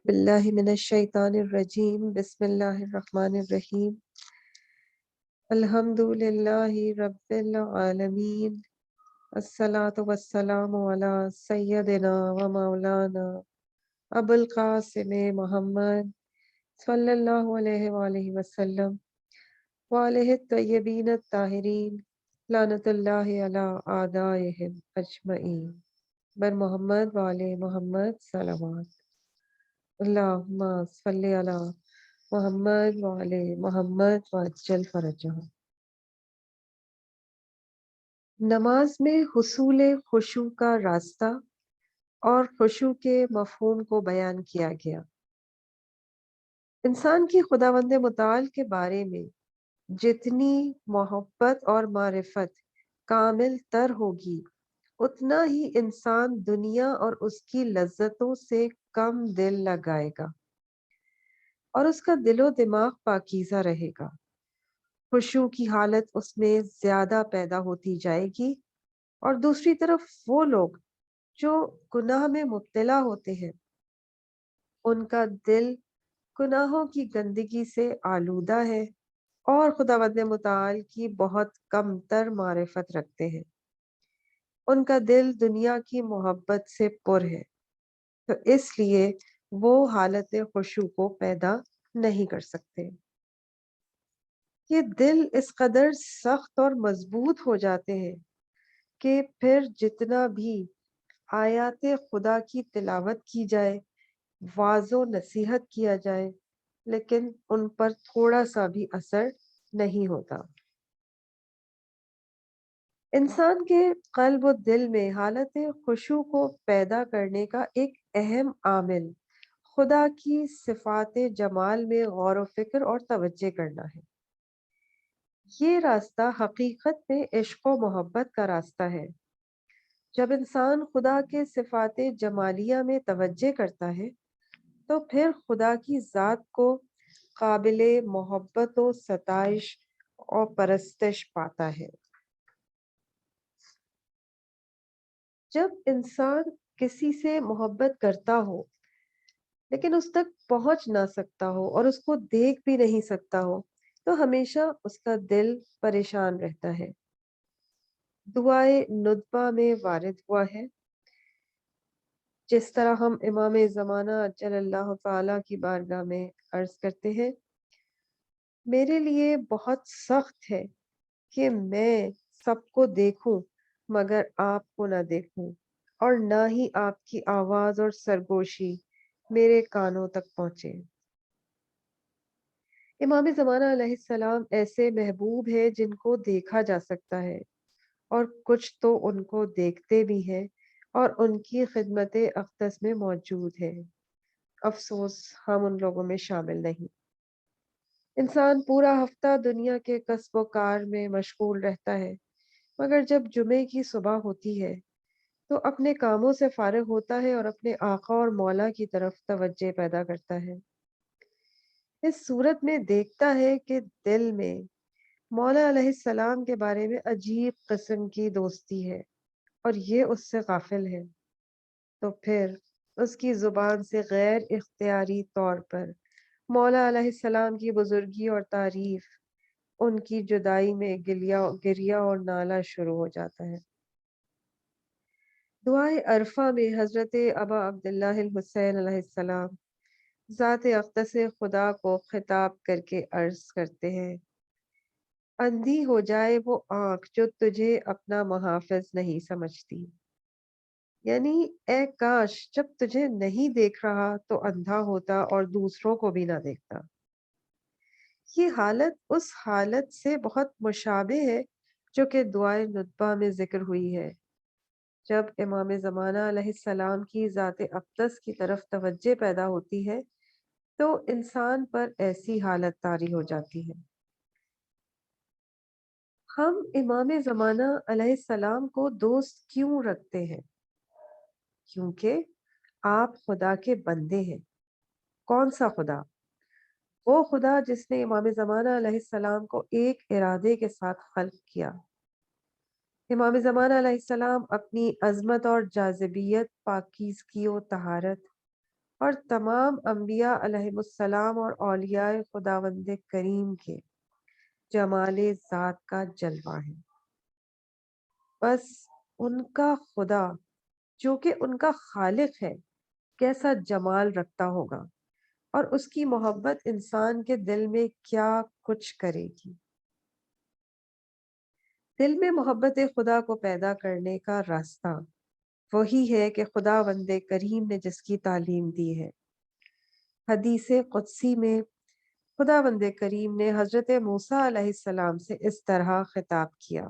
باللہ من الشیطان الرجیم بسم اللہ الرحمن الرحیم الحمد للہ رب العالمین الصلاۃ والسلام علی سیدنا و مولانا ابو القاسم محمد صلی اللہ علیہ وآلہ وسلم وآلہ الطیبین الطاہرین لعنت اللہ علی اعدائہم اجمعین بر محمد وآل محمد صلوات اللہم صلی علی محمد وعلی محمد وعجل فرجہ۔ نماز میں حصول خشوع کا راستہ اور خشوع کے مفہوم کو بیان کیا گیا۔ انسان کی خداوند متعال کے بارے میں جتنی محبت اور معرفت کامل تر ہوگی اتنا ہی انسان دنیا اور اس کی لذتوں سے کم دل لگائے گا اور اس کا دل و دماغ پاکیزہ رہے گا۔ خشوع کی حالت اس میں زیادہ پیدا ہوتی جائے گی اور دوسری طرف وہ لوگ جو گناہ میں مبتلا ہوتے ہیں ان کا دل گناہوں کی گندگی سے آلودہ ہے اور خداوند متعال کی بہت کم تر معرفت رکھتے ہیں۔ ان کا دل دنیا کی محبت سے پر ہے، تو اس لیے وہ حالت خشوع کو پیدا نہیں کر سکتے۔ یہ دل اس قدر سخت اور مضبوط ہو جاتے ہیں کہ پھر جتنا بھی آیات خدا کی تلاوت کی جائے، واعظ و نصیحت کیا جائے، لیکن ان پر تھوڑا سا بھی اثر نہیں ہوتا۔ انسان کے قلب و دل میں حالت خشوع کو پیدا کرنے کا ایک اہم عامل خدا کی صفات جمال میں غور و فکر اور توجہ کرنا ہے۔ یہ راستہ حقیقت میں عشق و محبت کا راستہ ہے۔ جب انسان خدا کے صفات جمالیہ میں توجہ کرتا ہے تو پھر خدا کی ذات کو قابل محبت و ستائش اور پرستش پاتا ہے۔ جب انسان کسی سے محبت کرتا ہو لیکن اس تک پہنچ نہ سکتا ہو اور اس کو دیکھ بھی نہیں سکتا ہو تو ہمیشہ اس کا دل پریشان رہتا ہے۔ دعائے ندبہ میں وارد ہوا ہے، جس طرح ہم امام زمانہ اجل اللہ تعالیٰ کی بارگاہ میں عرض کرتے ہیں، میرے لیے بہت سخت ہے کہ میں سب کو دیکھوں مگر آپ کو نہ دیکھوں، اور نہ ہی آپ کی آواز اور سرگوشی میرے کانوں تک پہنچے۔ امام زمانہ علیہ السلام ایسے محبوب ہیں جن کو دیکھا جا سکتا ہے، اور کچھ تو ان کو دیکھتے بھی ہیں اور ان کی خدمت اقدس میں موجود ہیں۔ افسوس ہم ان لوگوں میں شامل نہیں۔ انسان پورا ہفتہ دنیا کے کسب و کار میں مشغول رہتا ہے، مگر جب جمعے کی صبح ہوتی ہے تو اپنے کاموں سے فارغ ہوتا ہے اور اپنے آقا اور مولا کی طرف توجہ پیدا کرتا ہے۔ اس صورت میں دیکھتا ہے کہ دل میں مولا علیہ السلام کے بارے میں عجیب قسم کی دوستی ہے اور یہ اس سے غافل ہے، تو پھر اس کی زبان سے غیر اختیاری طور پر مولا علیہ السلام کی بزرگی اور تعریف، ان کی جدائی میں گریہ اور نالہ شروع ہو جاتا ہے۔ دعائے عرفہ میں حضرت ابا عبداللہ الحسین علیہ السلام ذات اقدس خدا کو خطاب کر کے عرض کرتے ہیں، اندھی ہو جائے وہ آنکھ جو تجھے اپنا محافظ نہیں سمجھتی، یعنی اے کاش جب تجھے نہیں دیکھ رہا تو اندھا ہوتا اور دوسروں کو بھی نہ دیکھتا۔ یہ حالت اس حالت سے بہت مشابہ ہے جو کہ دعائے ندبہ میں ذکر ہوئی ہے۔ جب امام زمانہ علیہ السلام کی ذات اقدس کی طرف توجہ پیدا ہوتی ہے تو انسان پر ایسی حالت طاری ہو جاتی ہے۔ ہم امام زمانہ علیہ السلام کو دوست کیوں رکھتے ہیں؟ کیونکہ آپ خدا کے بندے ہیں۔ کون سا خدا؟ وہ خدا جس نے امام زمانہ علیہ السلام کو ایک ارادے کے ساتھ خلق کیا۔ امام زمانہ علیہ السلام اپنی عظمت اور جاذبیت، پاکیزگی و طہارت اور تمام انبیاء علیہم السلام اور اولیاء خداوند کریم کے جمال ذات کا جلوہ ہے۔ بس ان کا خدا جو کہ ان کا خالق ہے کیسا جمال رکھتا ہوگا، اور اس کی محبت انسان کے دل میں کیا کچھ کرے گی۔ دل میں محبت خدا کو پیدا کرنے کا راستہ وہی ہے کہ خداوند کریم نے جس کی تعلیم دی ہے۔ حدیث قدسی میں خداوند کریم نے حضرت موسیٰ علیہ السلام سے اس طرح خطاب کیا۔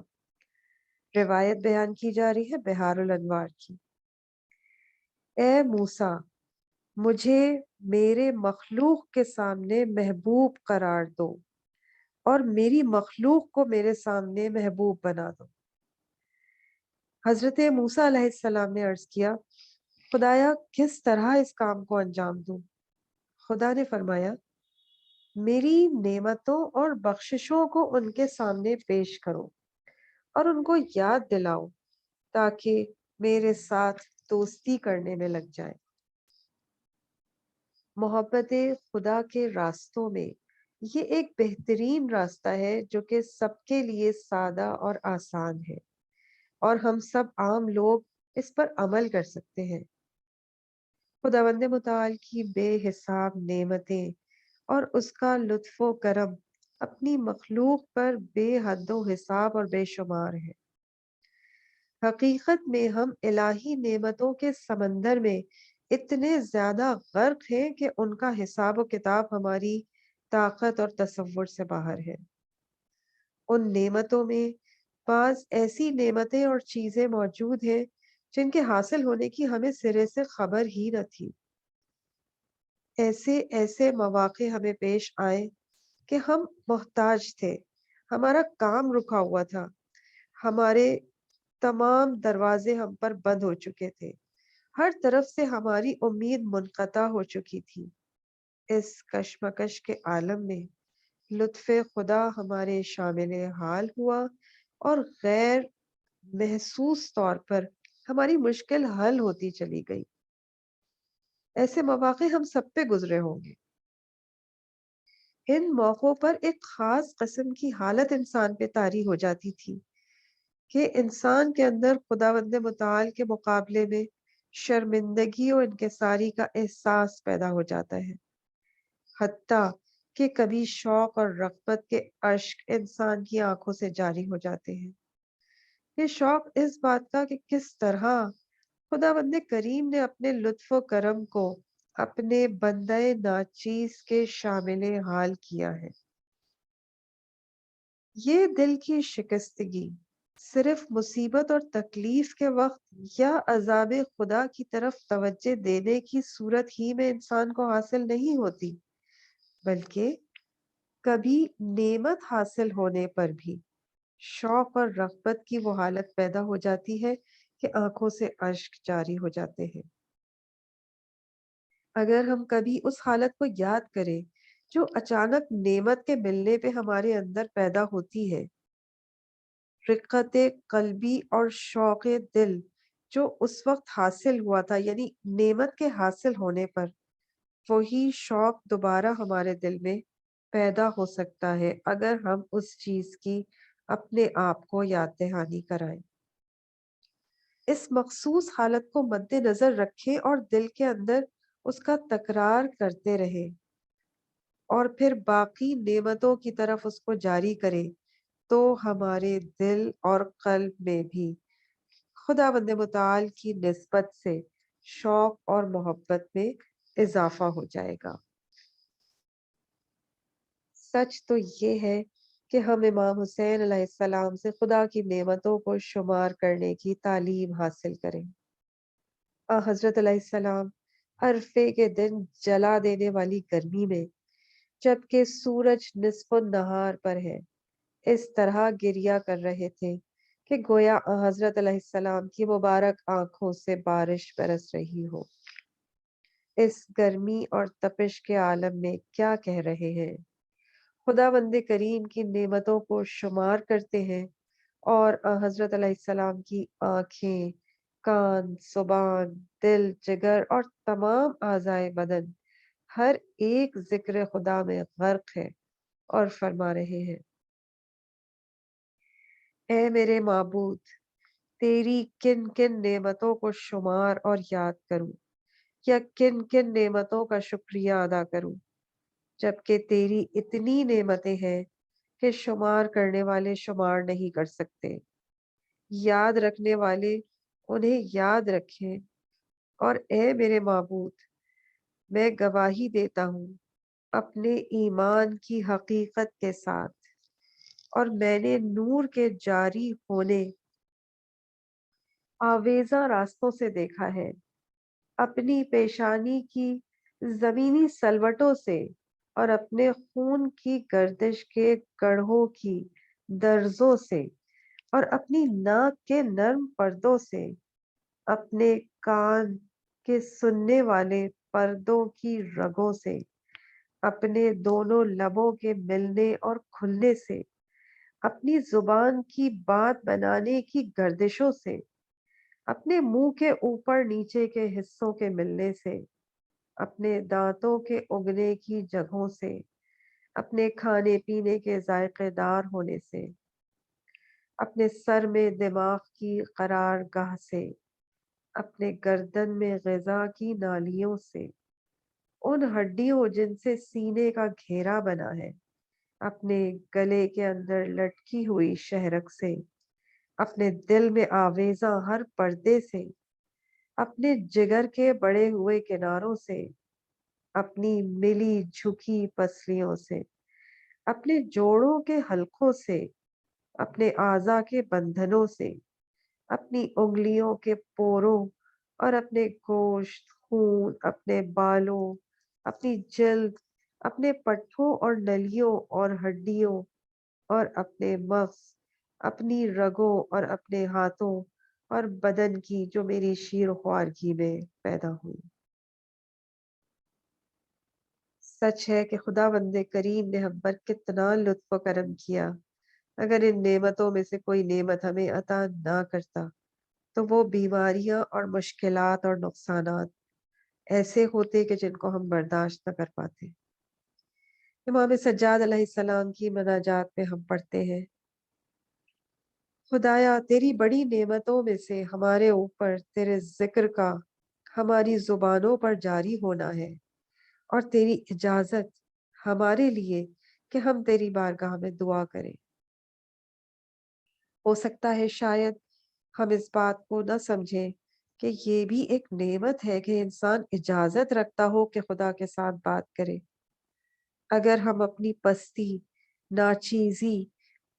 روایت بیان کی جا رہی ہے بحار الانوار کی۔ اے موسیٰ، مجھے میرے مخلوق کے سامنے محبوب قرار دو اور میری مخلوق کو میرے سامنے محبوب بنا دو۔ حضرت موسیٰ علیہ السلام نے عرض کیا، خدایا کس طرح اس کام کو انجام دوں؟ خدا نے فرمایا، میری نعمتوں اور بخششوں کو ان کے سامنے پیش کرو اور ان کو یاد دلاؤ تاکہ میرے ساتھ دوستی کرنے میں لگ جائے۔ محبت خدا کے راستوں میں یہ ایک بہترین راستہ ہے جو کہ سب کے لیے سادہ اور آسان ہے، اور ہم سب عام لوگ اس پر عمل کر سکتے ہیں۔ خداوند متعال کی بے حساب نعمتیں اور اس کا لطف و کرم اپنی مخلوق پر بے حد و حساب اور بے شمار ہے۔ حقیقت میں ہم الہی نعمتوں کے سمندر میں اتنے زیادہ غرق ہیں کہ ان کا حساب و کتاب ہماری طاقت اور تصور سے باہر ہے۔ ان نعمتوں میں بعض ایسی نعمتیں اور چیزیں موجود ہیں جن کے حاصل ہونے کی ہمیں سرے سے خبر ہی نہ تھی۔ ایسے ایسے مواقع ہمیں پیش آئے کہ ہم محتاج تھے، ہمارا کام رکا ہوا تھا، ہمارے تمام دروازے ہم پر بند ہو چکے تھے، ہر طرف سے ہماری امید منقطع ہو چکی تھی۔ اس کشمکش کے عالم میں لطف خدا ہمارے شامل حال ہوا اور غیر محسوس طور پر ہماری مشکل حل ہوتی چلی گئی۔ ایسے مواقع ہم سب پہ گزرے ہوں گے۔ ان موقعوں پر ایک خاص قسم کی حالت انسان پہ طاری ہو جاتی تھی کہ انسان کے اندر خداوند متعال کے مقابلے میں شرمندگی اور انکساری کا احساس پیدا ہو جاتا ہے، حتیٰ کہ کبھی شوق اور رغبت کے اشک انسان کی آنکھوں سے جاری ہو جاتے ہیں۔ یہ شوق اس بات کا کہ کس طرح خداوند کریم نے اپنے لطف و کرم کو اپنے بندہ ناچیز کے شامل حال کیا ہے۔ یہ دل کی شکستگی صرف مصیبت اور تکلیف کے وقت یا عذاب خدا کی طرف توجہ دینے کی صورت ہی میں انسان کو حاصل نہیں ہوتی، بلکہ کبھی نعمت حاصل ہونے پر بھی شوق اور رغبت کی وہ حالت پیدا ہو جاتی ہے کہ آنکھوں سے اشک جاری ہو جاتے ہیں۔ اگر ہم کبھی اس حالت کو یاد کریں جو اچانک نعمت کے ملنے پہ ہمارے اندر پیدا ہوتی ہے، رقت قلبی اور شوق دل جو اس وقت حاصل ہوا تھا، یعنی نعمت کے حاصل ہونے پر وہی شوق دوبارہ ہمارے دل میں پیدا ہو سکتا ہے اگر ہم اس چیز کی اپنے آپ کو یاد دہانی کرائیں۔ اس مخصوص حالت کو مد نظر رکھیں اور دل کے اندر اس کا تکرار کرتے رہیں اور پھر باقی نعمتوں کی طرف اس کو جاری کریں، تو ہمارے دل اور قلب میں بھی خداوند متعال کی نسبت سے شوق اور محبت میں اضافہ ہو جائے گا۔ سچ تو یہ ہے کہ ہم امام حسین علیہ السلام سے خدا کی نعمتوں کو شمار کرنے کی تعلیم حاصل کریں۔ حضرت علیہ السلام عرفے کے دن جلا دینے والی گرمی میں جبکہ سورج نصف النہار پر ہے اس طرح گریا کر رہے تھے کہ گویا حضرت علیہ السلام کی مبارک آنکھوں سے بارش برس رہی ہو۔ اس گرمی اور تپش کے عالم میں کیا کہہ رہے ہیں؟ خداوند کریم کی نعمتوں کو شمار کرتے ہیں اور حضرت علیہ السلام کی آنکھیں کان، زبان، دل، جگر اور تمام اعضائے بدن ہر ایک ذکر خدا میں غرق ہے اور فرما رہے ہیں: اے میرے معبود، تیری کن کن نعمتوں کو شمار اور یاد کروں، یا کن کن نعمتوں کا شکریہ ادا کروں، جبکہ تیری اتنی نعمتیں ہیں کہ شمار کرنے والے شمار نہیں کر سکتے۔ یاد رکھنے والے انہیں یاد رکھیں۔ اور اے میرے معبود، میں گواہی دیتا ہوں اپنے ایمان کی حقیقت کے ساتھ، اور میں نے نور کے جاری ہونے آویزاں راستوں سے دیکھا ہے، اپنی پیشانی کی زمینی سلوٹوں سے اور اپنے خون کی گردش کے گڑھوں کی درزوں سے اور اپنی ناک کے نرم پردوں سے، اپنے کان کے سننے والے پردوں کی رگوں سے، اپنے دونوں لبوں کے ملنے اور کھلنے سے، اپنی زبان کی بات بنانے کی گردشوں سے، اپنے منہ کے اوپر نیچے کے حصوں کے ملنے سے، اپنے دانتوں کے اگنے کی جگہوں سے، اپنے کھانے پینے کے ذائقے دار ہونے سے، اپنے سر میں دماغ کی قرار گاہ سے، اپنے گردن میں غذا کی نالیوں سے، ان ہڈیوں جن سے سینے کا گھیرا بنا ہے، اپنے گلے کے اندر لٹکی ہوئی شہرک سے، اپنے دل میں آویزاں ہر پردے سے، اپنے جگر کے بڑے ہوئے کناروں سے، اپنی ملی جھکی پسلیوں سے، اپنے جوڑوں کے حلقوں سے، اپنے اعضا کے بندھنوں سے، اپنی انگلیوں کے پوروں اور اپنے گوشت، خون، اپنے بالوں، اپنی جلد، اپنے پٹھوں اور نلیوں اور ہڈیوں اور اپنے مغز، اپنی رگوں اور اپنے ہاتھوں اور بدن کی جو میری شیر و خوارگی میں پیدا ہوئی۔ سچ ہے کہ خدا بند کریم نے ہم پر کتنا لطف و کرم کیا۔ اگر ان نعمتوں میں سے کوئی نعمت ہمیں عطا نہ کرتا تو وہ بیماریاں اور مشکلات اور نقصانات ایسے ہوتے کہ جن کو ہم برداشت نہ کر پاتے۔ امام سجاد علیہ السلام کی مناجات میں ہم پڑھتے ہیں: خدایا، تیری بڑی نعمتوں میں سے ہمارے اوپر تیرے ذکر کا ہماری زبانوں پر جاری ہونا ہے، اور تیری اجازت ہمارے لیے کہ ہم تیری بارگاہ میں دعا کریں۔ ہو سکتا ہے شاید ہم اس بات کو نہ سمجھیں کہ یہ بھی ایک نعمت ہے کہ انسان اجازت رکھتا ہو کہ خدا کے ساتھ بات کرے۔ اگر ہم اپنی پستی، ناچیزی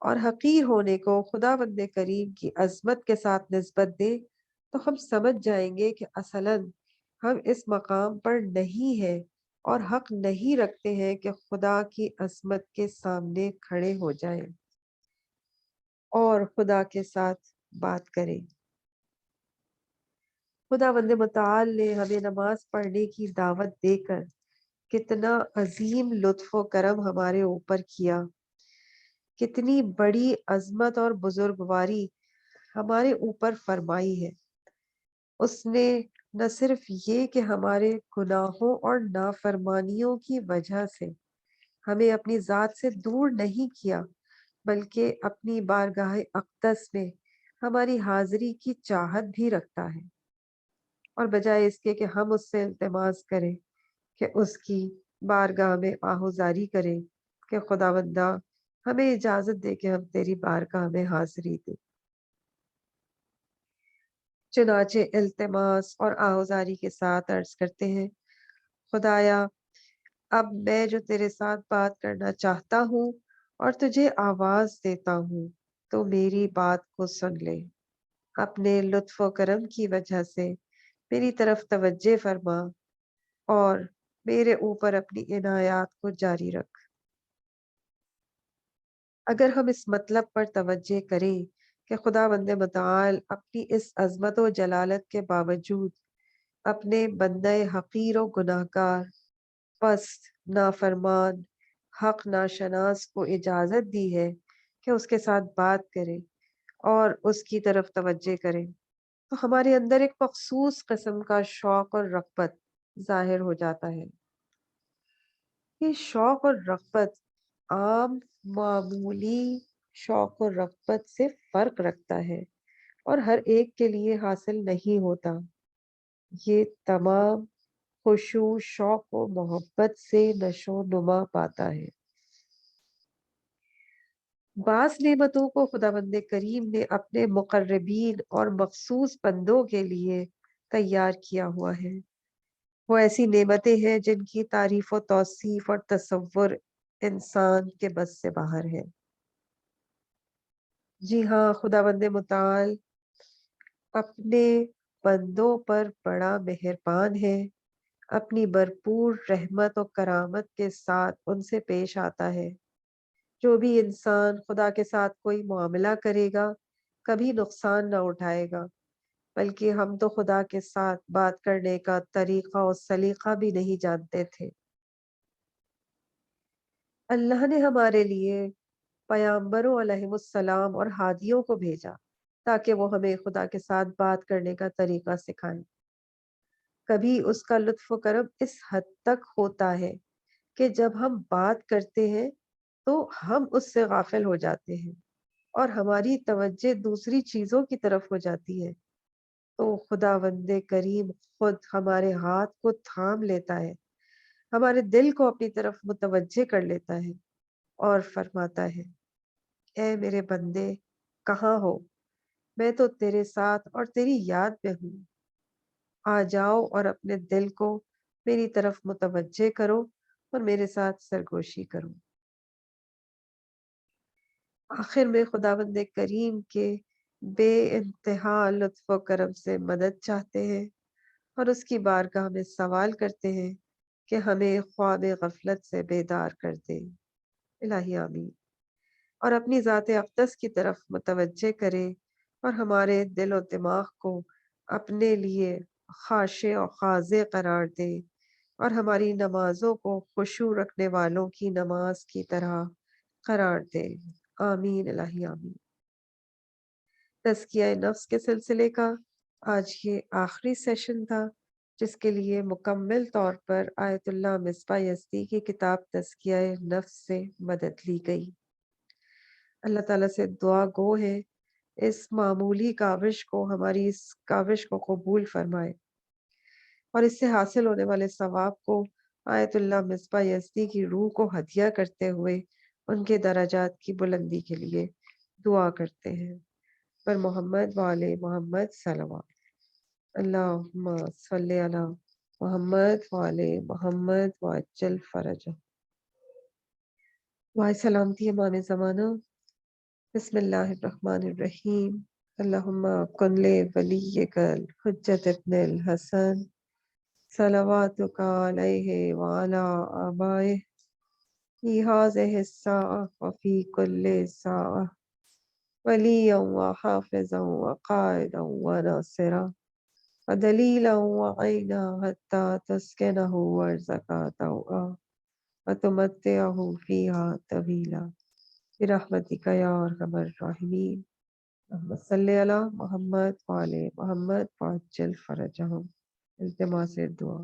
اور حقیر ہونے کو خدا بند کریم کی عظمت کے ساتھ نسبت دیں تو ہم سمجھ جائیں گے کہ اصلاً ہم اس مقام پر نہیں ہیں اور حق نہیں رکھتے ہیں کہ خدا کی عظمت کے سامنے کھڑے ہو جائیں اور خدا کے ساتھ بات کریں۔ خدا بند متعال نے ہمیں نماز پڑھنے کی دعوت دے کر کتنا عظیم لطف و کرم ہمارے اوپر کیا، کتنی بڑی عظمت اور بزرگواری ہمارے اوپر فرمائی ہے۔ اس نے نہ صرف یہ کہ ہمارے گناہوں اور نافرمانیوں کی وجہ سے ہمیں اپنی ذات سے دور نہیں کیا، بلکہ اپنی بارگاہ اقدس میں ہماری حاضری کی چاہت بھی رکھتا ہے، اور بجائے اس کے کہ ہم اس سے التماس کریں کہ اس کی بارگاہ میں آہوزاری کریں کہ خدا بندہ ہمیں اجازت دے کہ ہم تیری بارگاہ میں حاضری دیں، چنانچہ التماس اور آہوزاری کے ساتھ عرض کرتے ہیں: خدایا، اب میں جو تیرے ساتھ بات کرنا چاہتا ہوں اور تجھے آواز دیتا ہوں، تو میری بات کو سن لے۔ اپنے لطف و کرم کی وجہ سے میری طرف توجہ فرما اور میرے اوپر اپنی عنایات کو جاری رکھ۔ اگر ہم اس مطلب پر توجہ کریں کہ خدا بند متعال اپنی اس عظمت و جلالت کے باوجود اپنے بندہ حقیر و گناہ گار، پست، نافرمان، حق ناشناس کو اجازت دی ہے کہ اس کے ساتھ بات کرے اور اس کی طرف توجہ کرے، تو ہمارے اندر ایک مخصوص قسم کا شوق اور رغبت ظاہر ہو جاتا ہے۔ یہ شوق اور رغبت عام معمولی شوق اور رغبت سے فرق رکھتا ہے اور ہر ایک کے لیے حاصل نہیں ہوتا۔ یہ تمام خشوع شوق و محبت سے نشو نما پاتا ہے۔ بعض نعمتوں کو خداوند کریم نے اپنے مقربین اور مخصوص بندوں کے لیے تیار کیا ہوا ہے۔ وہ ایسی نعمتیں ہیں جن کی تعریف و توصیف اور تصور انسان کے بس سے باہر ہے۔ جی ہاں، خداوند متعال اپنے بندوں پر بڑا مہربان ہے، اپنی بھرپور رحمت و کرامت کے ساتھ ان سے پیش آتا ہے۔ جو بھی انسان خدا کے ساتھ کوئی معاملہ کرے گا کبھی نقصان نہ اٹھائے گا، بلکہ ہم تو خدا کے ساتھ بات کرنے کا طریقہ اور سلیقہ بھی نہیں جانتے تھے۔ اللہ نے ہمارے لیے پیامبروں علیہم السلام اور ہادیوں کو بھیجا تاکہ وہ ہمیں خدا کے ساتھ بات کرنے کا طریقہ سکھائیں۔ کبھی اس کا لطف و کرم اس حد تک ہوتا ہے کہ جب ہم بات کرتے ہیں تو ہم اس سے غافل ہو جاتے ہیں اور ہماری توجہ دوسری چیزوں کی طرف ہو جاتی ہے، تو خداوند کریم خود ہمارے ہاتھ کو تھام لیتا ہے، ہمارے دل کو اپنی طرف متوجہ کر لیتا ہے اور فرماتا ہے، اے میرے بندے، کہاں ہو؟ میں تو تیرے ساتھ اور تیری یاد میں ہوں۔ آ جاؤ اور اپنے دل کو میری طرف متوجہ کرو اور میرے ساتھ سرگوشی کرو۔ آخر میں خداوند کریم کے بے انتہا لطف و کرم سے مدد چاہتے ہیں اور اس کی بارگاہ میں سوال کرتے ہیں کہ ہمیں خواب غفلت سے بیدار کر دے۔ الہی آمین۔ اور اپنی ذات اقدس کی طرف متوجہ کرے اور ہمارے دل و دماغ کو اپنے لیے خاشع و خاضع قرار دے اور ہماری نمازوں کو خشوع رکھنے والوں کی نماز کی طرح قرار دے۔ آمین الہی آمین۔ تزکیہ نفس کے سلسلے کا آج یہ آخری سیشن تھا، جس کے لیے مکمل طور پر آیت اللہ مصباح یزدی کی کتاب تزکیہ نفس سے مدد لی گئی۔ اللہ تعالیٰ سے دعا گو ہے اس معمولی کاوش کو، ہماری اس کاوش کو قبول فرمائے اور اس سے حاصل ہونے والے ثواب کو آیت اللہ مصباح یزدی کی روح کو ہدیہ کرتے ہوئے ان کے درجات کی بلندی کے لیے دعا کرتے ہیں۔ پر محمد وعلے محمد صلوات، اللہم صلی علی محمد وعلے محمد وعجل فرجہ۔ وائے سلامتی امام زمانہ۔ بسم اللہ الرحمن الرحیم۔ اللہم کن لے ولیک الحجت ابن الحسن صلواتک علیہ وعلی آبائہ فی ہذہ الساعہ وفی کل ساعہ ولیا وحافظا وقائدا وناصرا ودلیلا وعینا حتی تسکنہ ارضک طوعا وتمتعہ فیہا طویلا برحمتک یا ارحم الراحمین۔ اللہم صلی علی محمد وعلی محمد وعجل فرجہم۔ التماس دعا۔